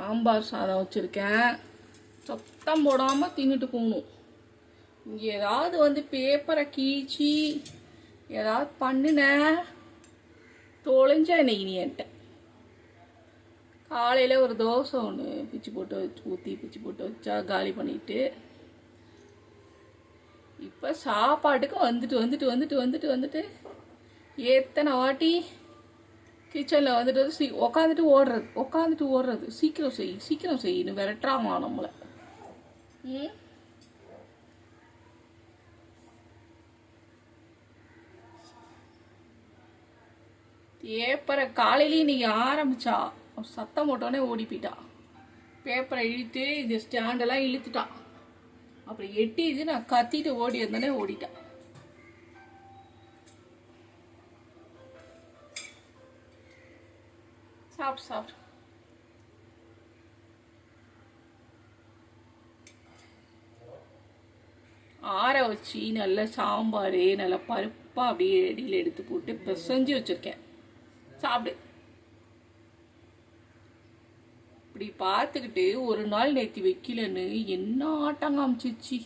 சாம்பார் சாதம் வச்சுருக்கேன். சத்தம் போடாமல் தின்னுட்டு போகணும். இங்கே ஏதாவது வந்து பேப்பரை கீழ்ச்சி ஏதாவது பண்ணின தொலைஞ்சா இன்னைக்கு நீ என்கிட்ட. காலையில் ஒரு தோசை ஒன்று பிச்சு போட்டு ஊற்றி பிச்சு போட்டு வச்சா காலி பண்ணிவிட்டு இப்போ சாப்பாட்டுக்கு வந்துட்டு எத்தனை வாட்டி கிச்சனில் வந்துட்டு உக்காந்துட்டு ஓடுறது சீக்கிரம் செய்யணும் விரட்டுறாமா நம்மளை. பேப்பரை காலையிலேயே நீங்கள் ஆரம்பிச்சா சத்தம் போட்டோன்னே ஓடி போயிட்டா. பேப்பரை இழுத்து இந்த ஸ்டாண்டெல்லாம் இழுத்துட்டா. அப்புறம் எட்டிது நான் கத்திட்டு ஓடி இருந்தோடனே ஓடிட்டா. சாப்பிட்டு ஆற வச்சு நல்ல சாம்பார் நல்லா பருப்பாக அப்படியே அடியில் எடுத்து போட்டு பிசைஞ்சு வச்சுருக்கேன். சாப்பிடு. இப்படி பார்த்துக்கிட்டு ஒரு நாள் நேற்று வைக்கலன்னு என்ன ஆட்டம் காமிச்சிச்சு.